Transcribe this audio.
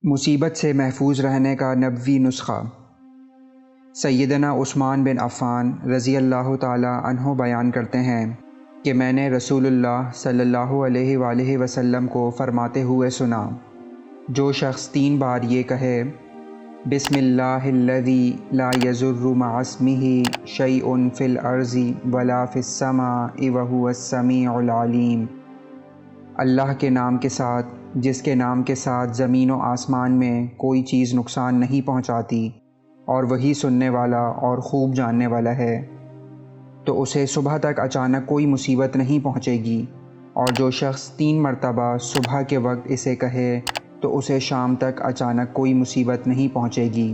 مصیبت سے محفوظ رہنے کا نبوی نسخہ۔ سیدنا عثمان بن عفان رضی اللہ تعالی عنہ بیان کرتے ہیں کہ میں نے رسول اللہ صلی اللہ علیہ وآلہ وسلم کو فرماتے ہوئے سنا، جو شخص 3 بار یہ کہے بسم اللہ الذی لا یضر مع اسمہ شیء فی الارض ولا فی السماء وہو السمیع العلیم، اللہ کے نام کے ساتھ جس کے نام کے ساتھ زمین و آسمان میں کوئی چیز نقصان نہیں پہنچاتی اور وہی سننے والا اور خوب جاننے والا ہے، تو اسے صبح تک اچانک کوئی مصیبت نہیں پہنچے گی، اور جو شخص 3 مرتبہ صبح کے وقت اسے کہے تو اسے شام تک اچانک کوئی مصیبت نہیں پہنچے گی۔